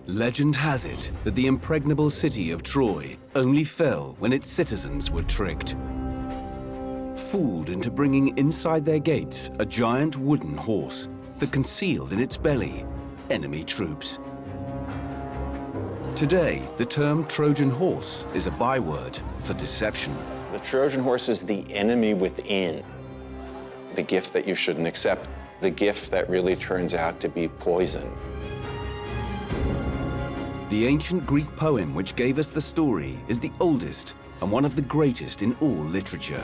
Legend has it that the impregnable city of Troy only fell when its citizens were tricked. Fooled into bringing inside their gates a giant wooden horse that concealed in its belly enemy troops. Today, the term Trojan horse is a byword for deception. The Trojan horse is the enemy within, the gift that you shouldn't accept, the gift that really turns out to be poison. The ancient Greek poem which gave us the story is the oldest and one of the greatest in all literature.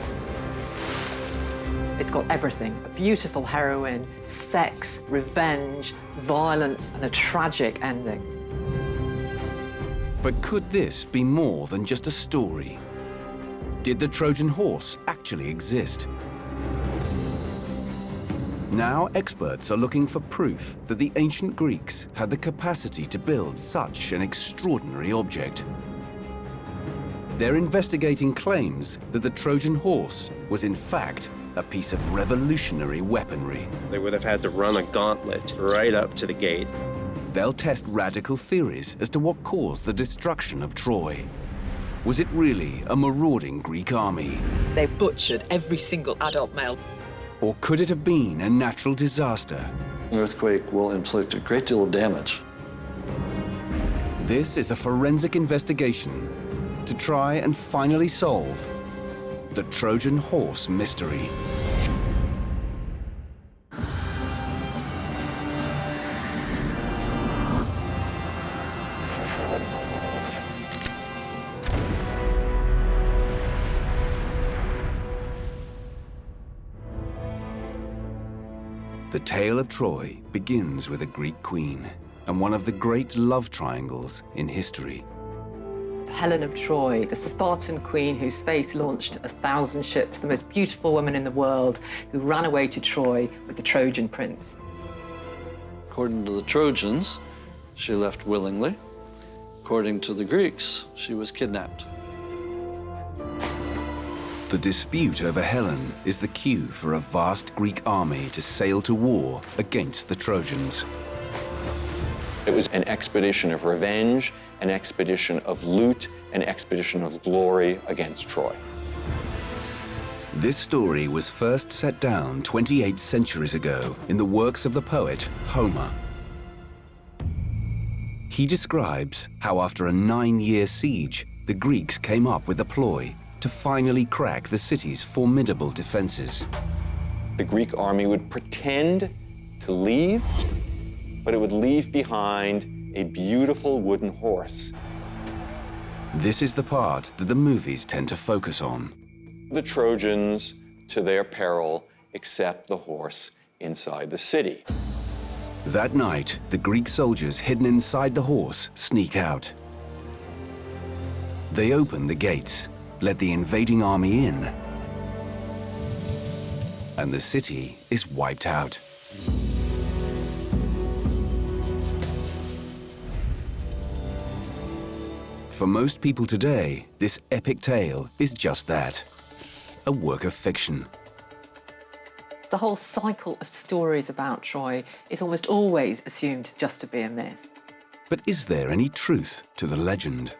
It's got everything: a beautiful heroine, sex, revenge, violence, and a tragic ending. But could this be more than just a story? Did the Trojan horse actually exist? Now experts are looking for proof that the ancient Greeks had the capacity to build such an extraordinary object. They're investigating claims that the Trojan horse was in fact a piece of revolutionary weaponry. They would have had to run a gauntlet right up to the gate. They'll test radical theories as to what caused the destruction of Troy. Was it really a marauding Greek army? They butchered every single adult male. Or could it have been a natural disaster? An earthquake will inflict a great deal of damage. This is a forensic investigation to try and finally solve the Trojan horse mystery. The tale of Troy begins with a Greek queen and one of the great love triangles in history. Helen of Troy, the Spartan queen whose face launched 1,000 ships, the most beautiful woman in the world, who ran away to Troy with the Trojan prince. According to the Trojans, she left willingly. According to the Greeks, she was kidnapped. The dispute over Helen is the cue for a vast Greek army to sail to war against the Trojans. It was an expedition of revenge, an expedition of loot, an expedition of glory against Troy. This story was first set down 28 centuries ago in the works of the poet Homer. He describes how after a 9-year siege, the Greeks came up with a ploy to finally crack the city's formidable defenses. The Greek army would pretend to leave, but it would leave behind a beautiful wooden horse. This is the part that the movies tend to focus on. The Trojans, to their peril, accept the horse inside the city. That night, the Greek soldiers hidden inside the horse sneak out. They open the gates, let the invading army in, and the city is wiped out. For most people today, this epic tale is just that, a work of fiction. The whole cycle of stories about Troy is almost always assumed just to be a myth. But is there any truth to the legend?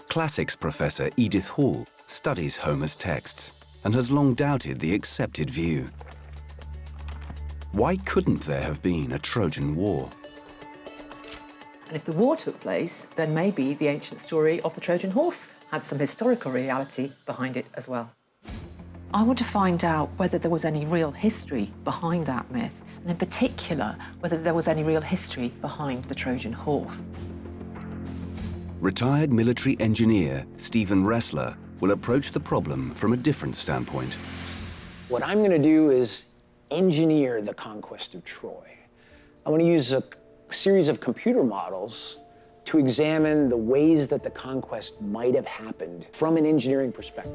Classics professor Edith Hall studies Homer's texts and has long doubted the accepted view. Why couldn't there have been a Trojan War? And if the war took place, then maybe the ancient story of the Trojan horse had some historical reality behind it as well. I want to find out whether there was any real history behind that myth, and in particular, whether there was any real history behind the Trojan horse. Retired military engineer Stephen Ressler will approach the problem from a different standpoint. What I'm going to do is engineer the conquest of Troy. I want to use a series of computer models to examine the ways that the conquest might have happened from an engineering perspective.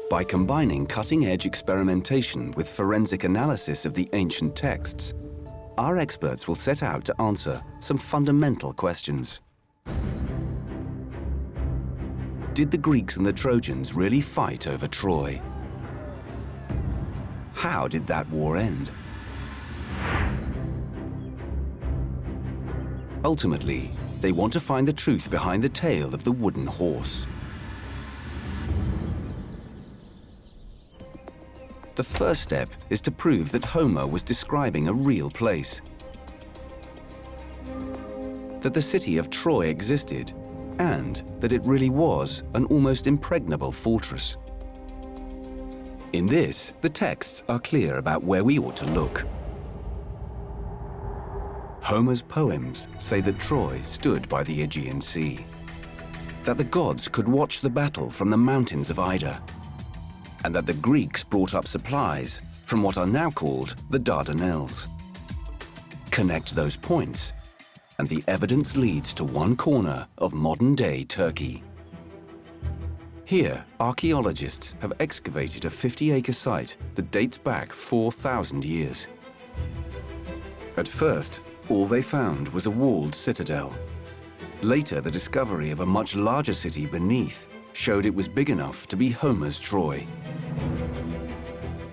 By combining cutting-edge experimentation with forensic analysis of the ancient texts, our experts will set out to answer some fundamental questions. Did the Greeks and the Trojans really fight over Troy? How did that war end? Ultimately, they want to find the truth behind the tale of the wooden horse. The first step is to prove that Homer was describing a real place, that the city of Troy existed, and that it really was an almost impregnable fortress. In this, the texts are clear about where we ought to look. Homer's poems say that Troy stood by the Aegean Sea, that the gods could watch the battle from the mountains of Ida, and that the Greeks brought up supplies from what are now called the Dardanelles. Connect those points, and the evidence leads to one corner of modern-day Turkey. Here, archaeologists have excavated a 50-acre site that dates back 4,000 years. At first, all they found was a walled citadel. Later, the discovery of a much larger city beneath showed it was big enough to be Homer's Troy.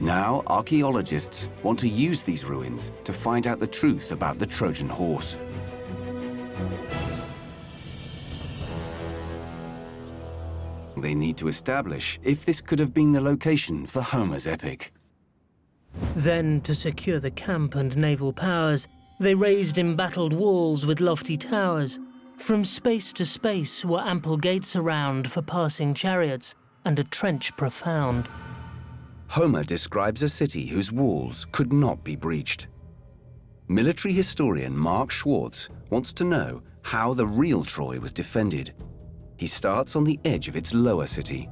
Now, archaeologists want to use these ruins to find out the truth about the Trojan horse. They need to establish if this could have been the location for Homer's epic. Then, to secure the camp and naval powers, they raised embattled walls with lofty towers. From space to space were ample gates around for passing chariots, and a trench profound. Homer describes a city whose walls could not be breached. Military historian Mark Schwartz wants to know how the real Troy was defended. He starts on the edge of its lower city.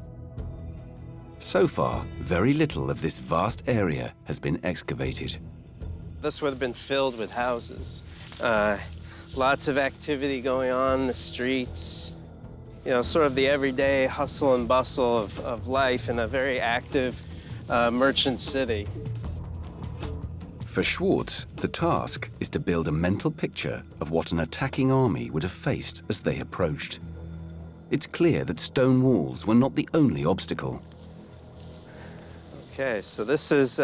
So far, very little of this vast area has been excavated. This would have been filled with houses. Lots of activity going on in the streets. You know, sort of the everyday hustle and bustle of life in a very active merchant city. For Schwartz, the task is to build a mental picture of what an attacking army would have faced as they approached. It's clear that stone walls were not the only obstacle. Okay, so this is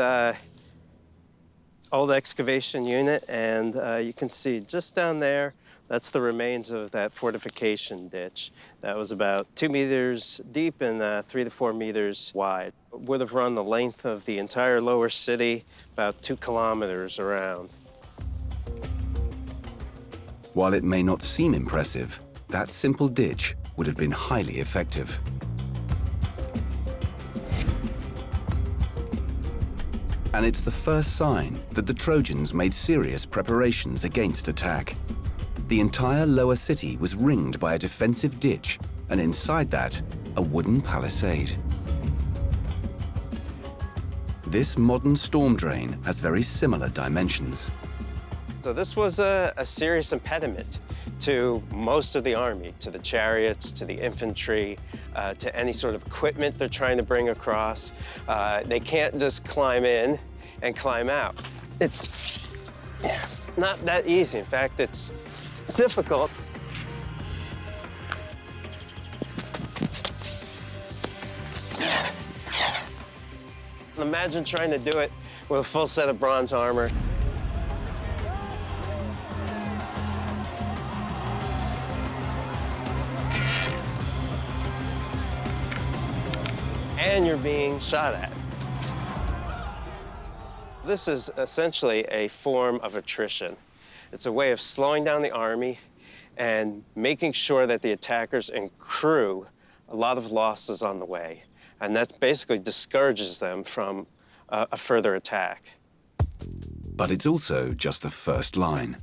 old excavation unit, and you can see just down there, that's the remains of that fortification ditch. That was about 2 meters deep and 3 to 4 meters wide. It would have run the length of the entire lower city, about 2 kilometers around. While it may not seem impressive, that simple ditch would have been highly effective. And it's the first sign that the Trojans made serious preparations against attack. The entire lower city was ringed by a defensive ditch, and inside that, a wooden palisade. This modern storm drain has very similar dimensions. So this was a serious impediment to most of the army, to the chariots, to the infantry, to any sort of equipment they're trying to bring across. They can't just climb in and climb out. It's not that easy. In fact, it's difficult. Imagine trying to do it with a full set of bronze armor. And you're being shot at. This is essentially a form of attrition. It's a way of slowing down the army and making sure that the attackers accrue a lot of losses on the way. And that basically discourages them from a further attack. But it's also just the first line.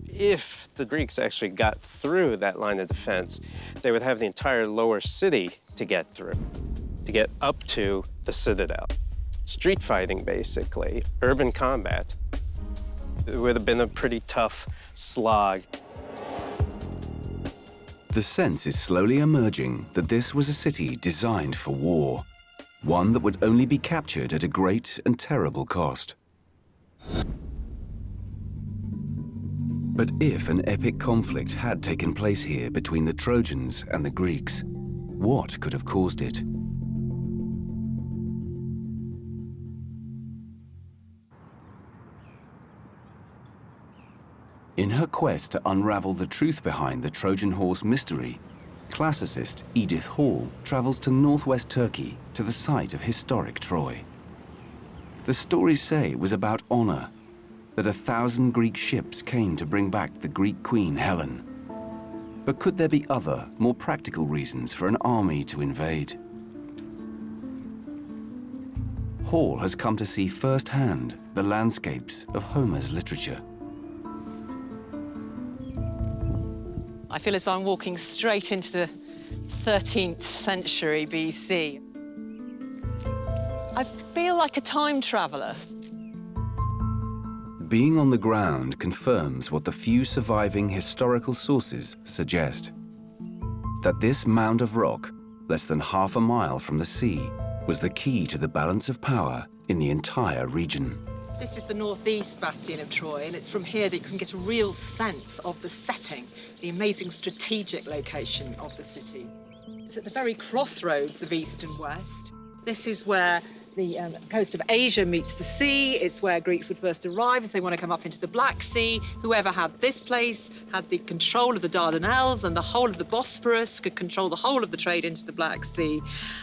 If the Greeks actually got through that line of defense, they would have the entire lower city to get through, to get up to the citadel. Street fighting, basically, urban combat. It would have been a pretty tough slog. The sense is slowly emerging that this was a city designed for war, one that would only be captured at a great and terrible cost. But if an epic conflict had taken place here between the Trojans and the Greeks, what could have caused it? In her quest to unravel the truth behind the Trojan Horse mystery, classicist Edith Hall travels to northwest Turkey to the site of historic Troy. The stories say it was about honor, that 1,000 Greek ships came to bring back the Greek queen Helen. But could there be other, more practical reasons for an army to invade? Hall has come to see firsthand the landscapes of Homer's literature. I feel as though I'm walking straight into the 13th century BC. I feel like a time traveller. Being on the ground confirms what the few surviving historical sources suggest. That this mound of rock, less than half a mile from the sea, was the key to the balance of power in the entire region. This is the northeast bastion of Troy, and it's from here that you can get a real sense of the setting, the amazing strategic location of the city. It's at the very crossroads of east and west. This is where the coast of Asia meets the sea. It's where Greeks would first arrive if they want to come up into the Black Sea. Whoever had this place had the control of the Dardanelles, and the whole of the Bosporus, could control the whole of the trade into the Black Sea,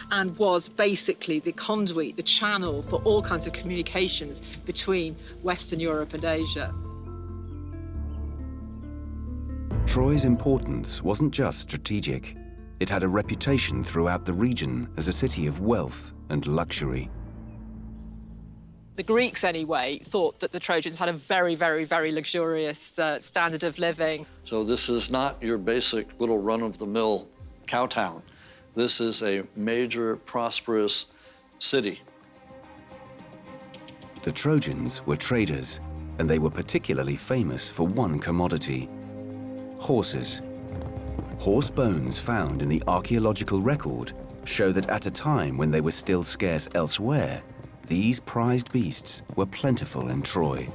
and was basically the conduit, the channel for all kinds of communications between Western Europe and Asia. Troy's importance wasn't just strategic. It had a reputation throughout the region as a city of wealth and luxury. The Greeks, anyway, thought that the Trojans had a very, very, very luxurious standard of living. So this is not your basic little run-of-the-mill cow town. This is a major, prosperous city. The Trojans were traders, and they were particularly famous for one commodity: horses. Horse bones found in the archaeological record show that at a time when they were still scarce elsewhere, these prized beasts were plentiful in Troy.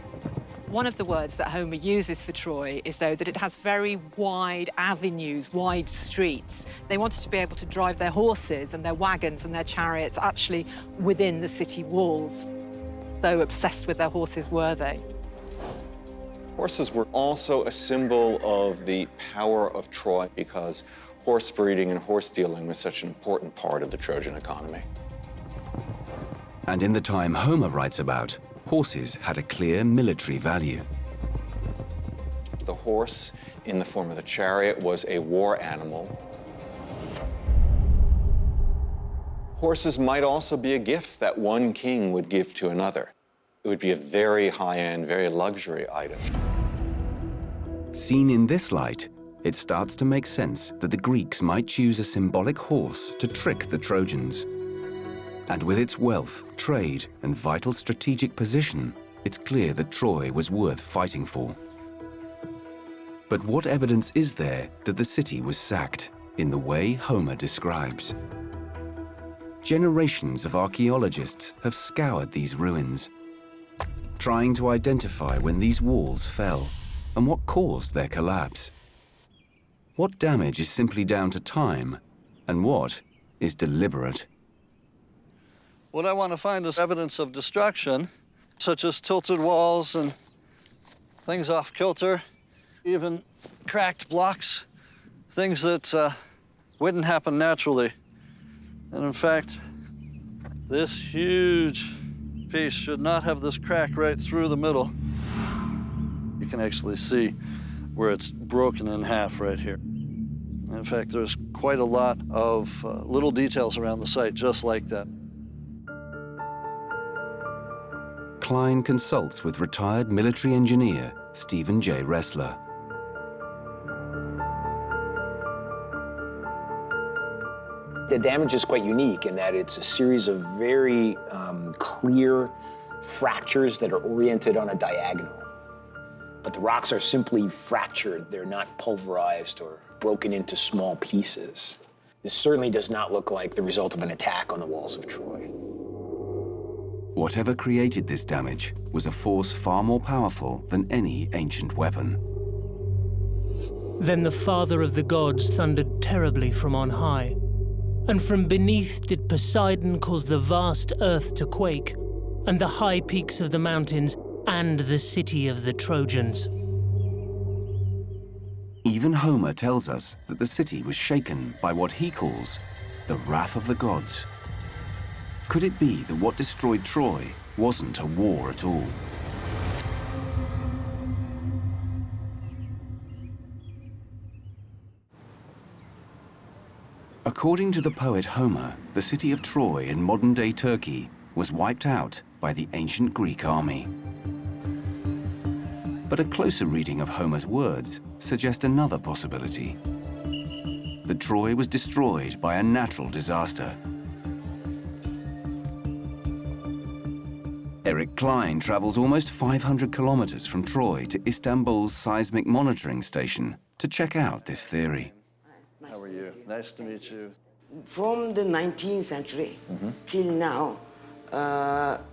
One of the words that Homer uses for Troy is, though, that it has very wide avenues, wide streets. They wanted to be able to drive their horses and their wagons and their chariots actually within the city walls. So obsessed with their horses were they. Horses were also a symbol of the power of Troy because horse breeding and horse dealing was such an important part of the Trojan economy. And in the time Homer writes about, horses had a clear military value. The horse, in the form of the chariot, was a war animal. Horses might also be a gift that one king would give to another. It would be a very high-end, very luxury item. Seen in this light, it starts to make sense that the Greeks might choose a symbolic horse to trick the Trojans. And with its wealth, trade, and vital strategic position, it's clear that Troy was worth fighting for. But what evidence is there that the city was sacked in the way Homer describes? Generations of archaeologists have scoured these ruins, trying to identify when these walls fell and what caused their collapse. What damage is simply down to time, and what is deliberate? What I want to find is evidence of destruction, such as tilted walls and things off kilter, even cracked blocks, things that wouldn't happen naturally. And in fact, this huge piece should not have this crack right through the middle. You can actually see where it's broken in half right here. In fact, there's quite a lot of little details around the site just like that. Klein consults with retired military engineer Stephen J. Ressler. The damage is quite unique in that it's a series of very clear fractures that are oriented on a diagonal. But the rocks are simply fractured. They're not pulverized or broken into small pieces. This certainly does not look like the result of an attack on the walls of Troy. Whatever created this damage was a force far more powerful than any ancient weapon. Then the father of the gods thundered terribly from on high, and from beneath did Poseidon cause the vast earth to quake, and the high peaks of the mountains, and the city of the Trojans. Even Homer tells us that the city was shaken by what he calls the wrath of the gods. Could it be that what destroyed Troy wasn't a war at all? According to the poet Homer, the city of Troy in modern-day Turkey was wiped out by the ancient Greek army. But a closer reading of Homer's words suggests another possibility: that Troy was destroyed by a natural disaster. Eric Klein travels almost 500 kilometers from Troy to Istanbul's seismic monitoring station to check out this theory. How are you? Nice to meet you. From the 19th century till now,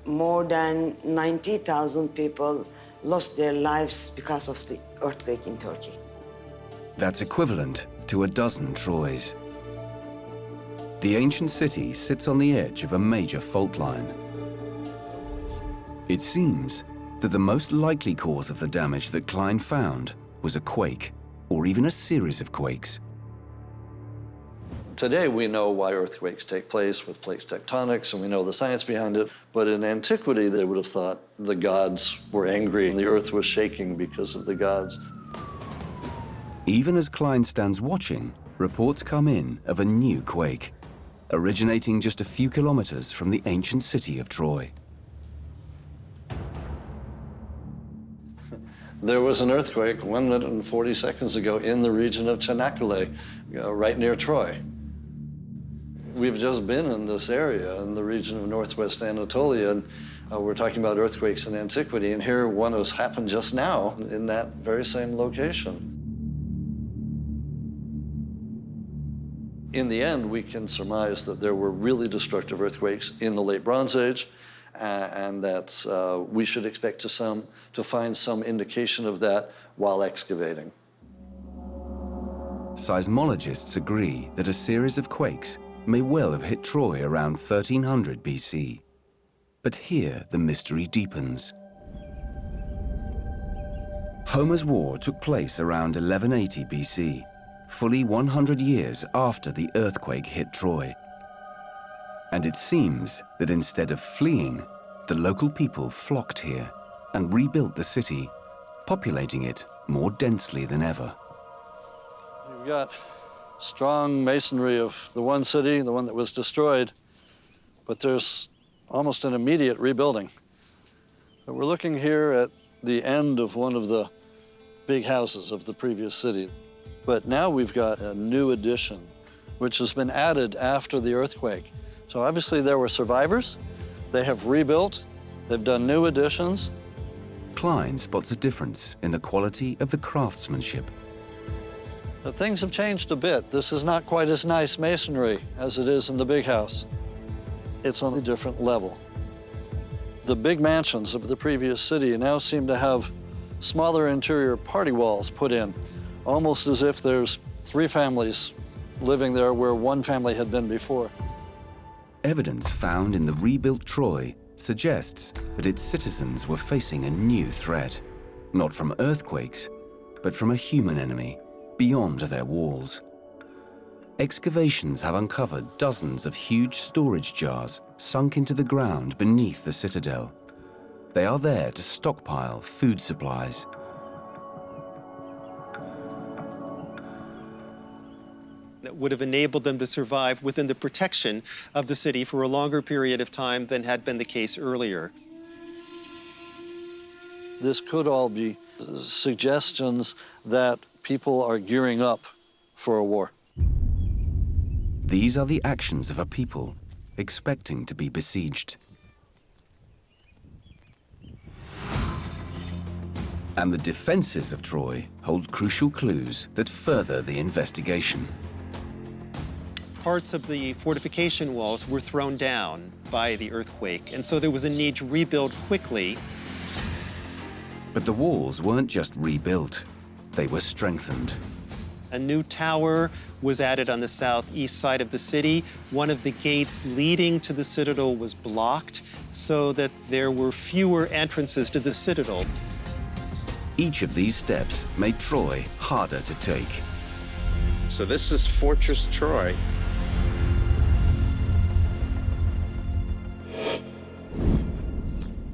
more than 90,000 people lost their lives because of the earthquake in Turkey. That's equivalent to a dozen Troys. The ancient city sits on the edge of a major fault line. It seems that the most likely cause of the damage that Klein found was a quake, or even a series of quakes. Today, we know why earthquakes take place with plate tectonics, and we know the science behind it. But in antiquity, they would have thought the gods were angry and the earth was shaking because of the gods. Even as Klein stands watching, reports come in of a new quake, originating just a few kilometers from the ancient city of Troy. There was an earthquake 1 minute and 40 seconds ago in the region of Çanakkale, right near Troy. We've just been in this area, in the region of northwest Anatolia, and we're talking about earthquakes in antiquity, and here one has happened just now in that very same location. In the end, we can surmise that there were really destructive earthquakes in the late Bronze Age, and that we should expect to find some indication of that while excavating. Seismologists agree that a series of quakes may well have hit Troy around 1300 BC. But here the mystery deepens. Homer's war took place around 1180 BC, fully 100 years after the earthquake hit Troy. And it seems that instead of fleeing, the local people flocked here and rebuilt the city, populating it more densely than ever. You've got strong masonry of the one city, the one that was destroyed, but there's almost an immediate rebuilding. But we're looking here at the end of one of the big houses of the previous city. But now we've got a new addition, which has been added after the earthquake. So obviously there were survivors, they have rebuilt, they've done new additions. Klein spots a difference in the quality of the craftsmanship. But things have changed a bit. This is not quite as nice masonry as it is in the big house. It's on a different level. The big mansions of the previous city now seem to have smaller interior party walls put in, almost as if there's 3 families living there where one family had been before. Evidence found in the rebuilt Troy suggests that its citizens were facing a new threat, not from earthquakes, but from a human enemy beyond their walls. Excavations have uncovered dozens of huge storage jars sunk into the ground beneath the citadel. They are there to stockpile food supplies. That would have enabled them to survive within the protection of the city for a longer period of time than had been the case earlier. This could all be suggestions that people are gearing up for a war. These are the actions of a people expecting to be besieged. And the defenses of Troy hold crucial clues that further the investigation. Parts of the fortification walls were thrown down by the earthquake, and so there was a need to rebuild quickly. But the walls weren't just rebuilt, they were strengthened. A new tower was added on the southeast side of the city. One of the gates leading to the citadel was blocked so that there were fewer entrances to the citadel. Each of these steps made Troy harder to take. So this is Fortress Troy.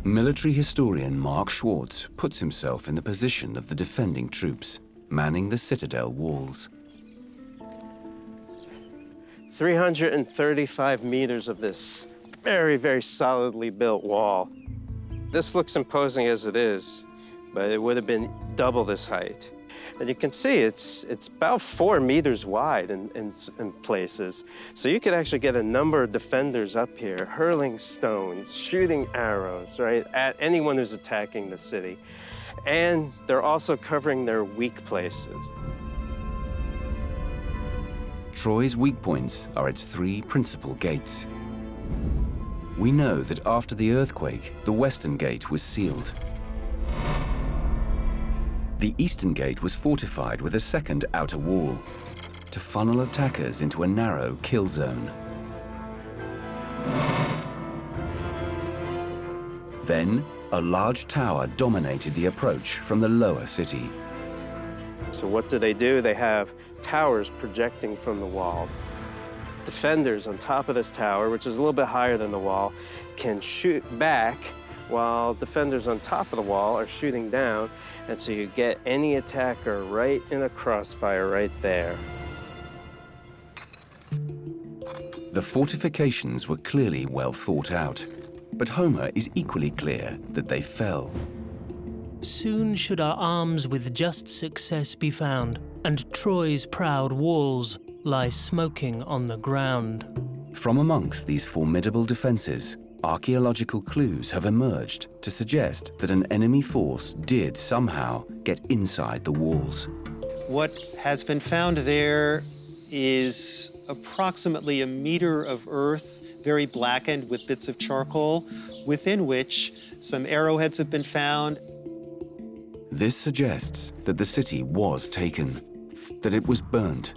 Military historian Mark Schwartz puts himself in the position of the defending troops, manning the citadel walls. 335 meters of this very, very solidly built wall. This looks imposing as it is, but it would have been double this height. And you can see it's about 4 meters wide in places. So you could actually get a number of defenders up here, hurling stones, shooting arrows, right, at anyone who's attacking the city. And they're also covering their weak places. Troy's weak points are its 3 principal gates. We know that after the earthquake, the western gate was sealed. The eastern gate was fortified with a second outer wall to funnel attackers into a narrow kill zone. Then, a large tower dominated the approach from the lower city. So what do? They have towers projecting from the wall. Defenders on top of this tower, which is a little bit higher than the wall, can shoot back while defenders on top of the wall are shooting down. And so you get any attacker right in a crossfire right there. The fortifications were clearly well thought out, but Homer is equally clear that they fell. Soon should our arms with just success be found, and Troy's proud walls lie smoking on the ground. From amongst these formidable defenses, archaeological clues have emerged to suggest that an enemy force did somehow get inside the walls. What has been found there is approximately a meter of earth, very blackened with bits of charcoal, within which some arrowheads have been found. This suggests that the city was taken, that it was burnt,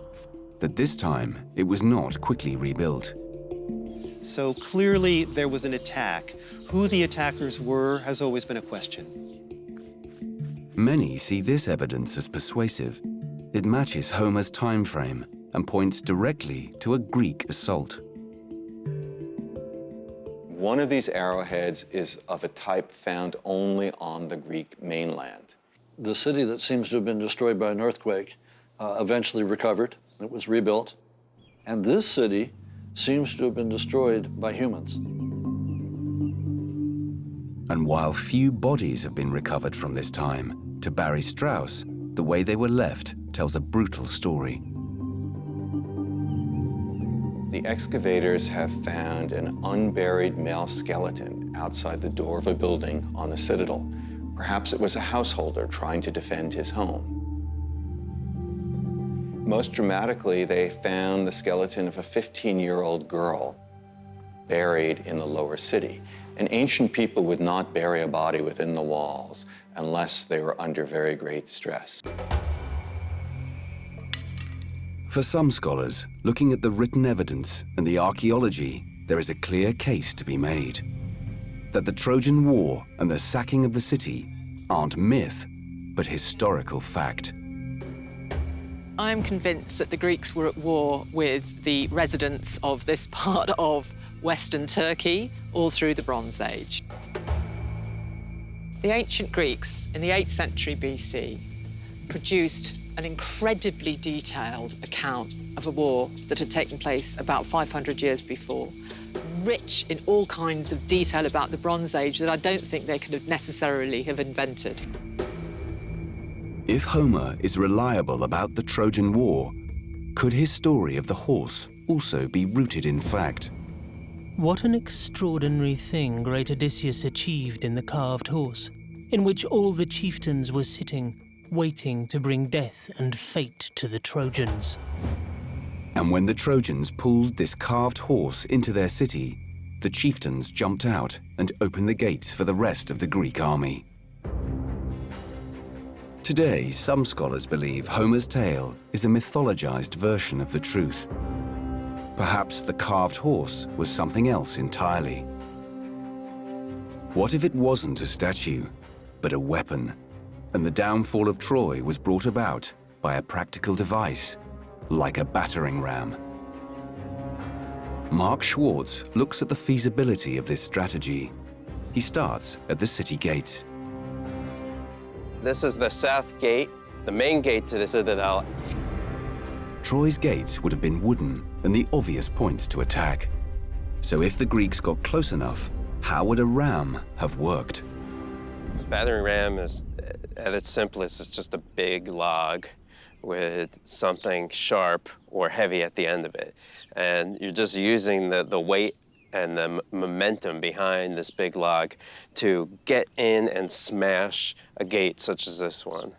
that this time it was not quickly rebuilt. So clearly there was an attack. Who the attackers were has always been a question. Many see this evidence as persuasive. It matches Homer's time frame and points directly to a Greek assault. One of these arrowheads is of a type found only on the Greek mainland. The city that seems to have been destroyed by an earthquake eventually recovered. It was rebuilt. And this city seems to have been destroyed by humans. And while few bodies have been recovered from this time, to Barry Strauss, the way they were left tells a brutal story. The excavators have found an unburied male skeleton outside the door of a building on the citadel. Perhaps it was a householder trying to defend his home. Most dramatically, they found the skeleton of a 15-year-old girl buried in the lower city. And ancient people would not bury a body within the walls unless they were under very great stress. For some scholars, looking at the written evidence and the archaeology, there is a clear case to be made. That the Trojan War and the sacking of the city aren't myth, but historical fact. I'm convinced that the Greeks were at war with the residents of this part of Western Turkey all through the Bronze Age. The ancient Greeks in the 8th century BC produced an incredibly detailed account of a war that had taken place about 500 years before, rich in all kinds of detail about the Bronze Age that I don't think they could have necessarily have invented. If Homer is reliable about the Trojan War, could his story of the horse also be rooted in fact? What an extraordinary thing great Odysseus achieved in the carved horse, in which all the chieftains were sitting, waiting to bring death and fate to the Trojans. And when the Trojans pulled this carved horse into their city, the chieftains jumped out and opened the gates for the rest of the Greek army. Today, some scholars believe Homer's tale is a mythologized version of the truth. Perhaps the carved horse was something else entirely. What if it wasn't a statue, but a weapon? and the downfall of Troy was brought about by a practical device, like a battering ram. Mark Schwartz looks at the feasibility of this strategy. He starts at the city gates. This is the south gate, the main gate to the citadel. Troy's gates would have been wooden and the obvious points to attack. So if the Greeks got close enough, how would a ram have worked? A battering ram is, at its simplest, it's just a big log with something sharp or heavy at the end of it. And you're just using the weight and the momentum behind this big log to get in and smash a gate such as this one.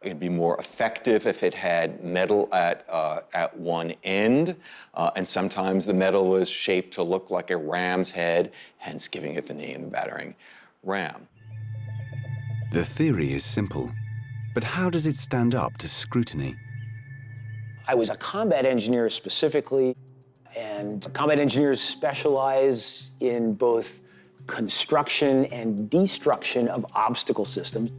It'd be more effective if it had metal at one end, and sometimes the metal was shaped to look like a ram's head, hence giving it the name the battering ram. The theory is simple, but how does it stand up to scrutiny? I was a combat engineer specifically, and combat engineers specialize in both construction and destruction of obstacle systems.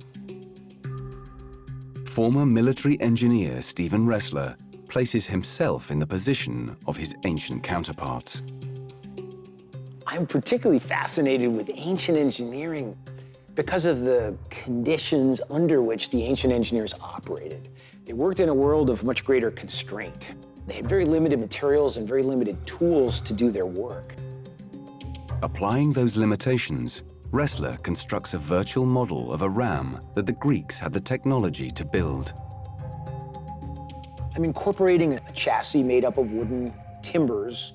Former military engineer Stephen Ressler places himself in the position of his ancient counterparts. I'm particularly fascinated with ancient engineering because of the conditions under which the ancient engineers operated. They worked in a world of much greater constraint. They had very limited materials and very limited tools to do their work. Applying those limitations, Ressler constructs a virtual model of a ram that the Greeks had the technology to build. I'm incorporating a chassis made up of wooden timbers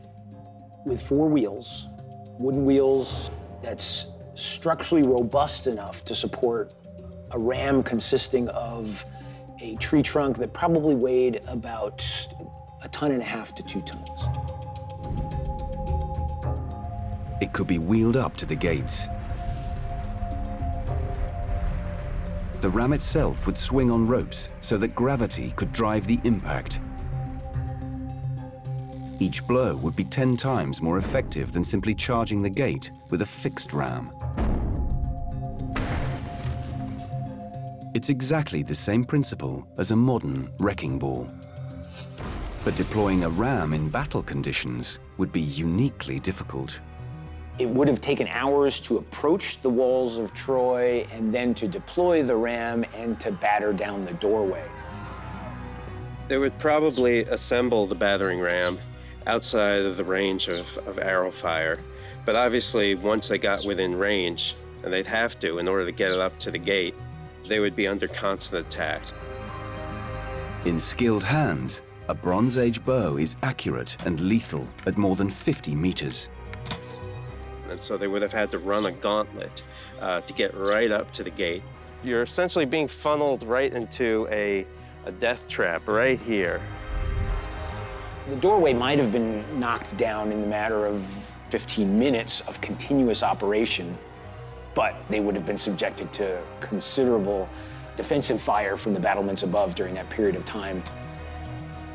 with 4 wheels, wooden wheels that's structurally robust enough to support a ram consisting of a tree trunk that probably weighed about 1.5 tons to 2 tons. It could be wheeled up to the gates. The ram itself would swing on ropes so that gravity could drive the impact. Each blow would be 10 times more effective than simply charging the gate with a fixed ram. It's exactly the same principle as a modern wrecking ball. But deploying a ram in battle conditions would be uniquely difficult. It would have taken hours to approach the walls of Troy and then to deploy the ram and to batter down the doorway. They would probably assemble the battering ram outside of the range of arrow fire. But obviously, once they got within range, and they'd have to in order to get it up to the gate, they would be under constant attack. In skilled hands, a Bronze Age bow is accurate and lethal at more than 50 meters. And so they would have had to run a gauntlet to get right up to the gate. You're essentially being funneled right into a death trap right here. The doorway might have been knocked down in the matter of 15 minutes of continuous operation, but they would have been subjected to considerable defensive fire from the battlements above during that period of time.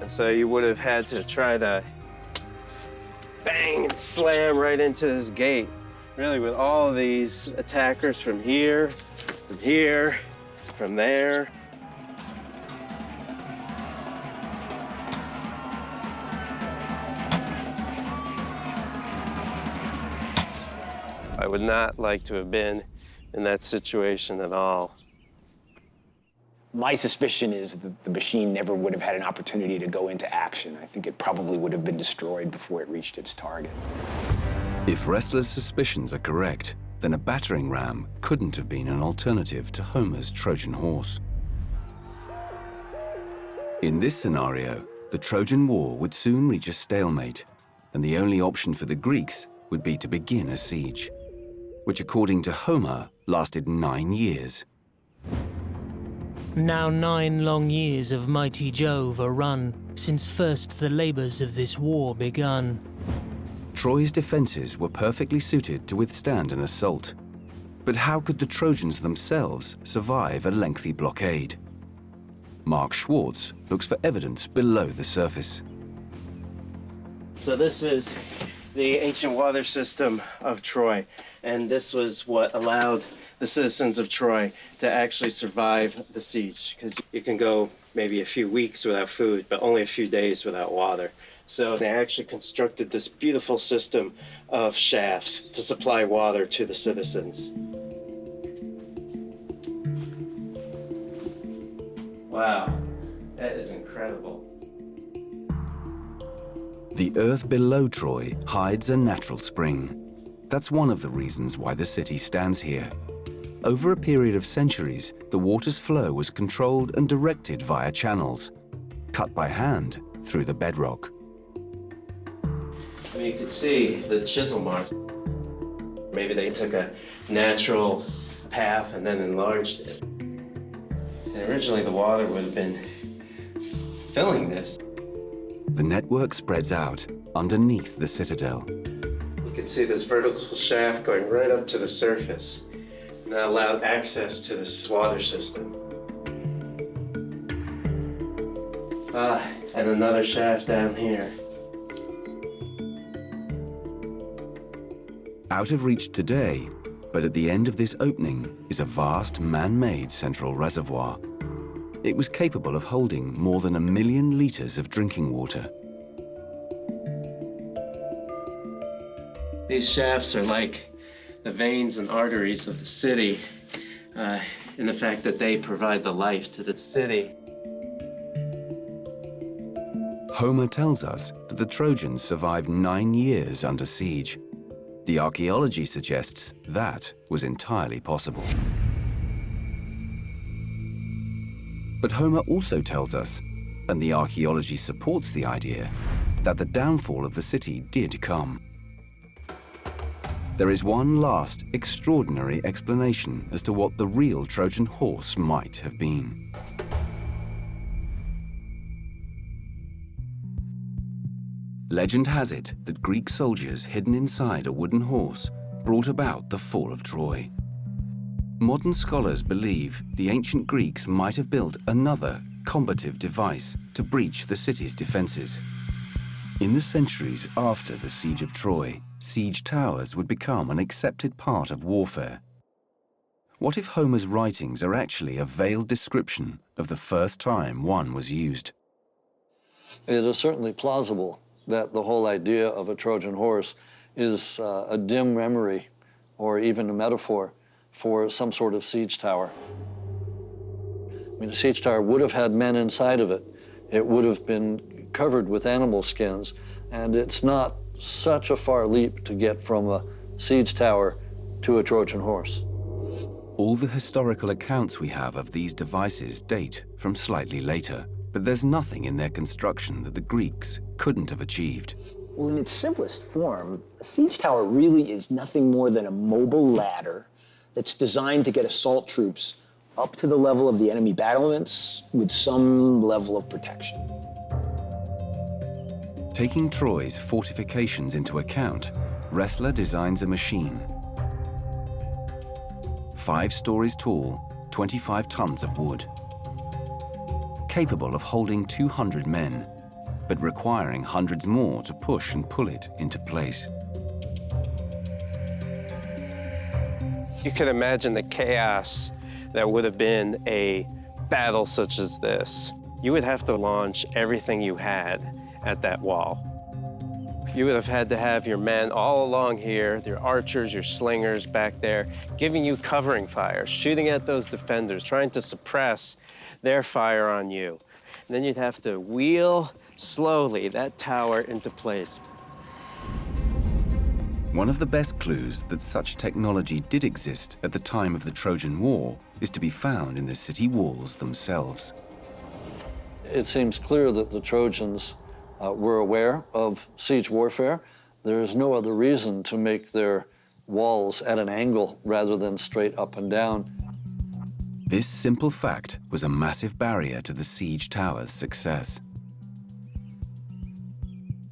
And so you would have had to try to bang and slam right into this gate, really with all of these attackers from here, from there. I would not like to have been in that situation at all. My suspicion is that the machine never would have had an opportunity to go into action. I think it probably would have been destroyed before it reached its target. If Ressler's suspicions are correct, then a battering ram couldn't have been an alternative to Homer's Trojan Horse. In this scenario, the Trojan War would soon reach a stalemate, and the only option for the Greeks would be to begin a siege, which according to Homer lasted 9 years. Now 9 long years of mighty Jove are run, since first the labours of this war begun. Troy's defenses were perfectly suited to withstand an assault. But how could the Trojans themselves survive a lengthy blockade? Mark Schwartz looks for evidence below the surface. So this is the ancient water system of Troy, and this was what allowed the citizens of Troy to actually survive the siege, because you can go maybe a few weeks without food, but only a few days without water. So they actually constructed this beautiful system of shafts to supply water to the citizens. Wow, that is incredible. The earth below Troy hides a natural spring. That's one of the reasons why the city stands here. Over a period of centuries, the water's flow was controlled and directed via channels, cut by hand through the bedrock. I mean, you could see the chisel marks. Maybe they took a natural path and then enlarged it. And originally the water would have been filling this. The network spreads out underneath the citadel. You can see this vertical shaft going right up to the surface. And that allowed access to this water system. And another shaft down here. Out of reach today, but at the end of this opening is a vast man-made central reservoir. It was capable of holding more than 1 million liters of drinking water. These shafts are like the veins and arteries of the city, in the fact that they provide the life to the city. Homer tells us that the Trojans survived 9 years under siege. The archaeology suggests that was entirely possible. But Homer also tells us, and the archaeology supports the idea, that the downfall of the city did come. There is one last extraordinary explanation as to what the real Trojan horse might have been. Legend has it that Greek soldiers hidden inside a wooden horse brought about the fall of Troy. Modern scholars believe the ancient Greeks might have built another combative device to breach the city's defenses. In the centuries after the siege of Troy, siege towers would become an accepted part of warfare. What if Homer's writings are actually a veiled description of the first time one was used? It is certainly plausible that the whole idea of a Trojan horse is a dim memory or even a metaphor for some sort of siege tower. I mean, a siege tower would have had men inside of it. It would have been covered with animal skins, and it's not such a far leap to get from a siege tower to a Trojan horse. All the historical accounts we have of these devices date from slightly later, but there's nothing in their construction that the Greeks couldn't have achieved. Well, in its simplest form, a siege tower really is nothing more than a mobile ladder that's designed to get assault troops up to the level of the enemy battlements with some level of protection. Taking Troy's fortifications into account, Ressler designs a machine. 5 stories tall, 25 tons of wood. Capable of holding 200 men, but requiring hundreds more to push and pull it into place. You can imagine the chaos that would have been a battle such as this. You would have to launch everything you had at that wall. You would have had to have your men all along here, your archers, your slingers back there, giving you covering fire, shooting at those defenders, trying to suppress their fire on you. And then you'd have to wheel slowly that tower into place. One of the best clues that such technology did exist at the time of the Trojan War is to be found in the city walls themselves. It seems clear that the Trojans were aware of siege warfare. There is no other reason to make their walls at an angle rather than straight up and down. This simple fact was a massive barrier to the siege tower's success.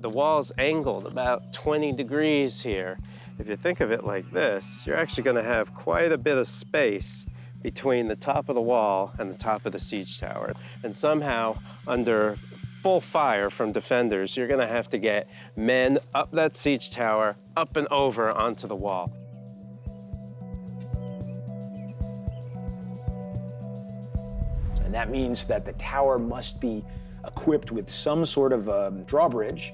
The wall's angled about 20 degrees here. If you think of it like this, you're actually going to have quite a bit of space between the top of the wall and the top of the siege tower. And somehow, under full fire from defenders, you're going to have to get men up that siege tower, up and over onto the wall. And that means that the tower must be equipped with some sort of drawbridge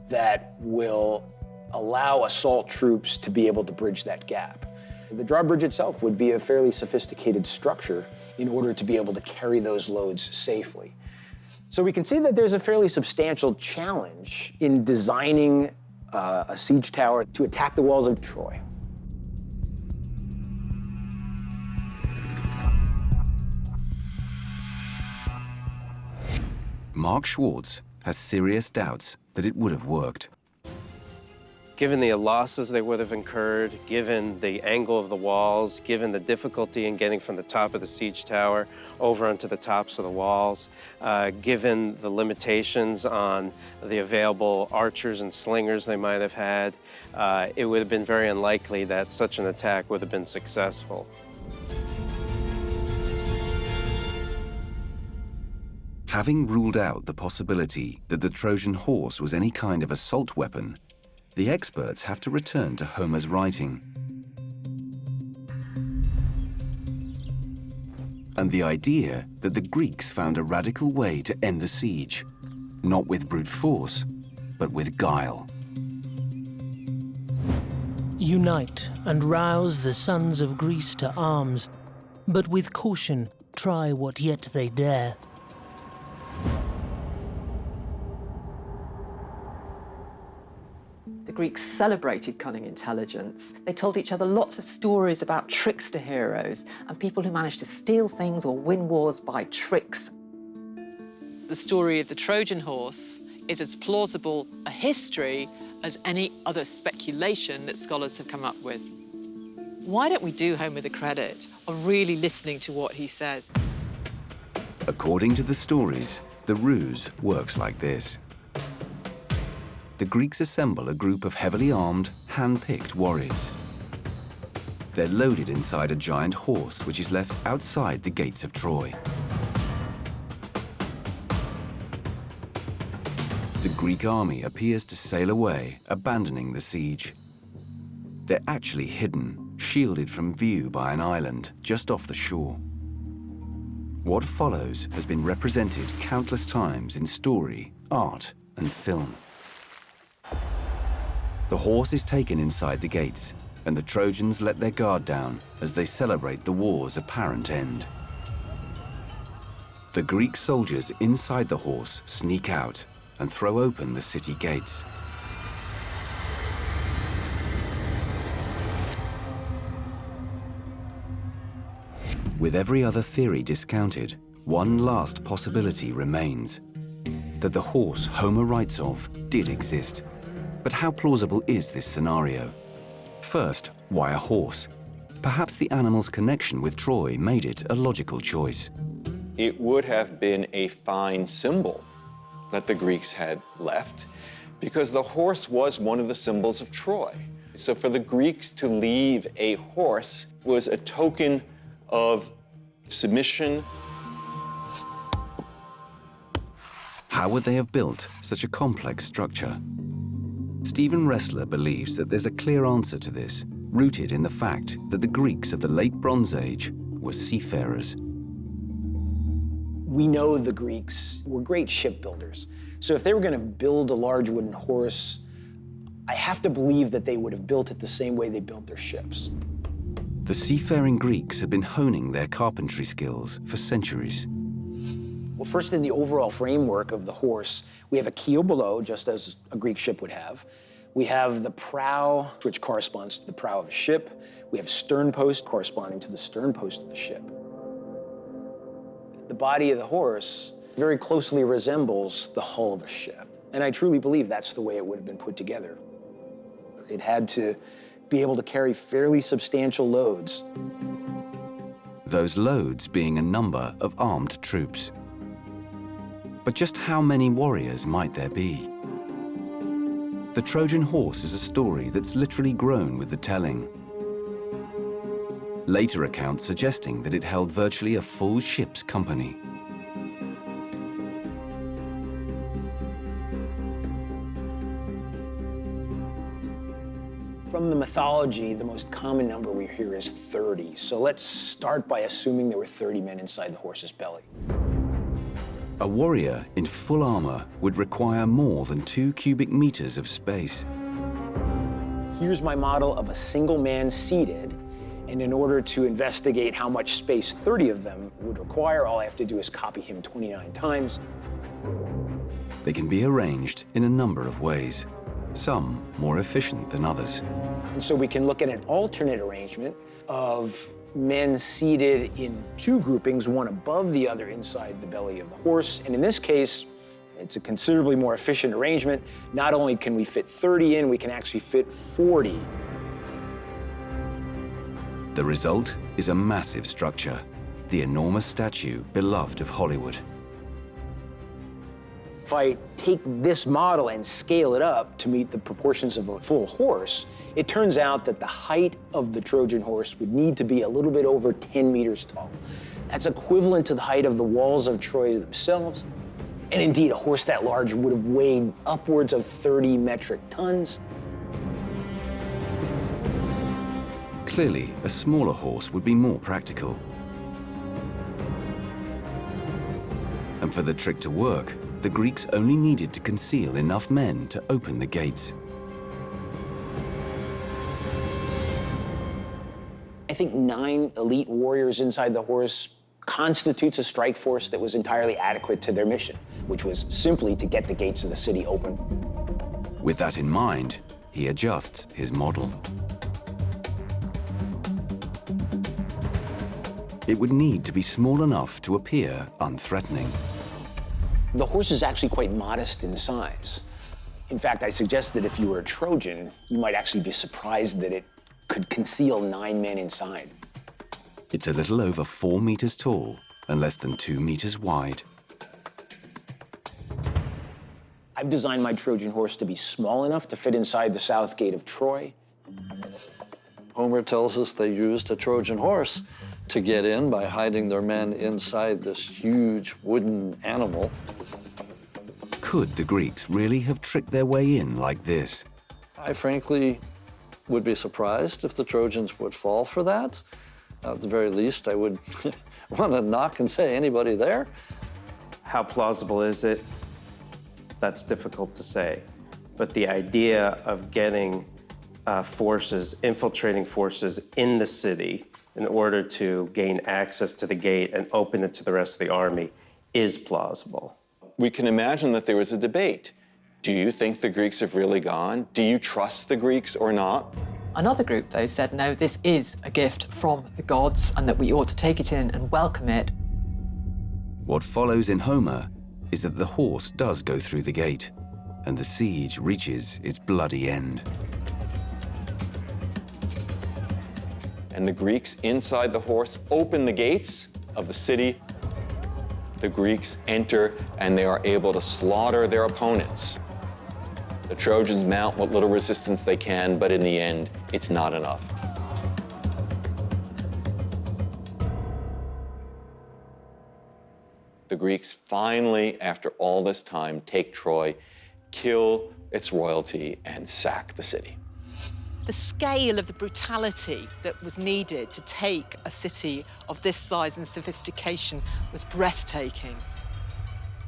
that will allow assault troops to be able to bridge that gap. The drawbridge itself would be a fairly sophisticated structure in order to be able to carry those loads safely. So we can see that there's a fairly substantial challenge in designing a siege tower to attack the walls of Troy. Mark Schwartz has serious doubts that it would have worked. Given the losses they would have incurred, given the angle of the walls, given the difficulty in getting from the top of the siege tower over onto the tops of the walls, given the limitations on the available archers and slingers they might have had, it would have been very unlikely that such an attack would have been successful. Having ruled out the possibility that the Trojan horse was any kind of assault weapon, the experts have to return to Homer's writing. And the idea that the Greeks found a radical way to end the siege, not with brute force, but with guile. Unite and rouse the sons of Greece to arms, but with caution try what yet they dare. The Greeks celebrated cunning intelligence. They told each other lots of stories about trickster heroes and people who managed to steal things or win wars by tricks. The story of the Trojan horse is as plausible a history as any other speculation that scholars have come up with. Why don't we do Homer the credit of really listening to what he says? According to the stories, the ruse works like this. The Greeks assemble a group of heavily armed, hand-picked warriors. They're loaded inside a giant horse which is left outside the gates of Troy. The Greek army appears to sail away, abandoning the siege. They're actually hidden, shielded from view by an island just off the shore. What follows has been represented countless times in story, art, and film. The horse is taken inside the gates, and the Trojans let their guard down as they celebrate the war's apparent end. The Greek soldiers inside the horse sneak out and throw open the city gates. With every other theory discounted, one last possibility remains: that the horse Homer writes of did exist. But how plausible is this scenario? First, why a horse? Perhaps the animal's connection with Troy made it a logical choice. It would have been a fine symbol that the Greeks had left, because the horse was one of the symbols of Troy. So for the Greeks to leave a horse was a token of submission. How would they have built such a complex structure? Stephen Ressler believes that there's a clear answer to this, rooted in the fact that the Greeks of the late Bronze Age were seafarers. We know the Greeks were great shipbuilders. So if they were going to build a large wooden horse, I have to believe that they would have built it the same way they built their ships. The seafaring Greeks had been honing their carpentry skills for centuries. Well, first, in the overall framework of the horse, we have a keel below, just as a Greek ship would have. We have the prow, which corresponds to the prow of a ship. We have a stern post corresponding to the stern post of the ship. The body of the horse very closely resembles the hull of a ship. And I truly believe that's the way it would have been put together. It had to be able to carry fairly substantial loads. Those loads being a number of armed troops. But just how many warriors might there be? The Trojan horse is a story that's literally grown with the telling. Later accounts suggesting that it held virtually a full ship's company. From the mythology, the most common number we hear is 30. So let's start by assuming there were 30 men inside the horse's belly. A warrior in full armor would require more than 2 cubic meters of space. Here's my model of a single man seated, and in order to investigate how much space 30 of them would require, all I have to do is copy him 29 times. They can be arranged in a number of ways, some more efficient than others. And so we can look at an alternate arrangement of men seated in 2 groupings, one above the other inside the belly of the horse. And in this case, it's a considerably more efficient arrangement. Not only can we fit 30 in, we can actually fit 40. The result is a massive structure, the enormous statue beloved of Hollywood. If I take this model and scale it up to meet the proportions of a full horse, it turns out that the height of the Trojan horse would need to be a little bit over 10 meters tall. That's equivalent to the height of the walls of Troy themselves. And indeed, a horse that large would have weighed upwards of 30 metric tons. Clearly, a smaller horse would be more practical. And for the trick to work, the Greeks only needed to conceal enough men to open the gates. I think 9 elite warriors inside the horse constitutes a strike force that was entirely adequate to their mission, which was simply to get the gates of the city open. With that in mind, he adjusts his model. It would need to be small enough to appear unthreatening. The horse is actually quite modest in size. In fact, I suggest that if you were a Trojan, you might actually be surprised that it could conceal 9 men inside. It's a little over 4 meters tall and less than 2 meters wide. I've designed my Trojan horse to be small enough to fit inside the south gate of Troy. Homer tells us they used a Trojan horse to get in by hiding their men inside this huge wooden animal. Could the Greeks really have tricked their way in like this? I frankly would be surprised if the Trojans would fall for that. At the very least, I would want to knock and say, anybody there? How plausible is it? That's difficult to say. But the idea of getting forces, infiltrating forces in the city in order to gain access to the gate and open it to the rest of the army is plausible. We can imagine that there was a debate. Do you think the Greeks have really gone? Do you trust the Greeks or not? Another group, though, said, no, this is a gift from the gods and that we ought to take it in and welcome it. What follows in Homer is that the horse does go through the gate, and the siege reaches its bloody end. And the Greeks inside the horse open the gates of the city. The Greeks enter and they are able to slaughter their opponents. The Trojans mount what little resistance they can, but in the end, it's not enough. The Greeks finally, after all this time, take Troy, kill its royalty, and sack the city. The scale of the brutality that was needed to take a city of this size and sophistication was breathtaking.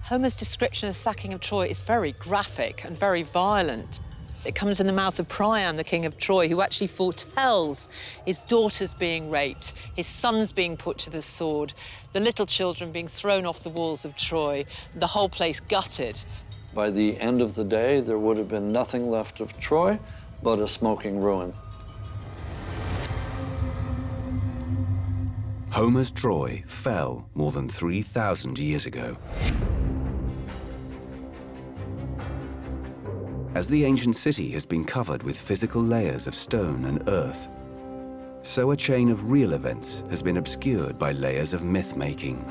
Homer's description of the sacking of Troy is very graphic and very violent. It comes in the mouth of Priam, the king of Troy, who actually foretells his daughters being raped, his sons being put to the sword, the little children being thrown off the walls of Troy, the whole place gutted. By the end of the day, there would have been nothing left of Troy but a smoking ruin. Homer's Troy fell more than 3,000 years ago. As the ancient city has been covered with physical layers of stone and earth, so a chain of real events has been obscured by layers of myth-making.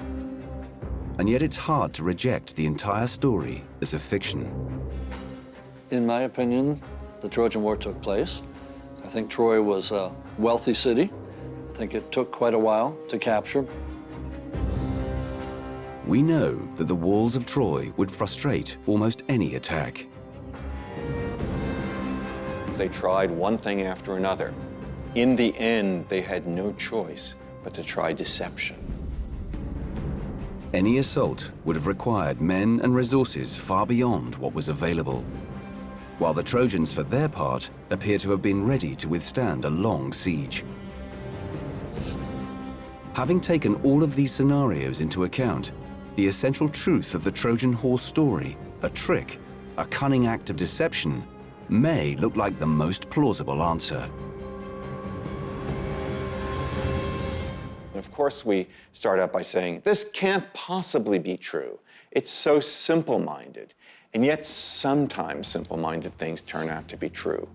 And yet it's hard to reject the entire story as a fiction. In my opinion, the Trojan War took place. I think Troy was a wealthy city. I think it took quite a while to capture. We know that the walls of Troy would frustrate almost any attack. They tried one thing after another. In the end, they had no choice but to try deception. Any assault would have required men and resources far beyond what was available, while the Trojans, for their part, appear to have been ready to withstand a long siege. Having taken all of these scenarios into account, the essential truth of the Trojan Horse story, a trick, a cunning act of deception, may look like the most plausible answer. Of course, we start out by saying, this can't possibly be true. It's so simple-minded. And yet, sometimes simple-minded things turn out to be true.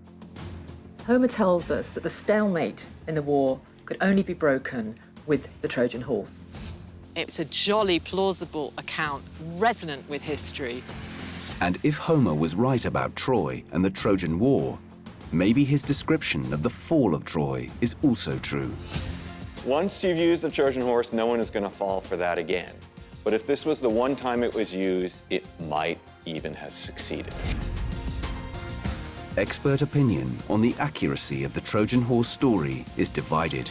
Homer tells us that the stalemate in the war could only be broken with the Trojan horse. It's a jolly plausible account, resonant with history. And if Homer was right about Troy and the Trojan War, maybe his description of the fall of Troy is also true. Once you've used the Trojan horse, no one is going to fall for that again. But if this was the one time it was used, it might even have succeeded. Expert opinion on the accuracy of the Trojan Horse story is divided.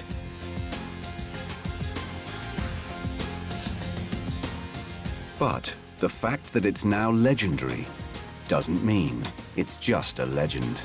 But the fact that it's now legendary doesn't mean it's just a legend.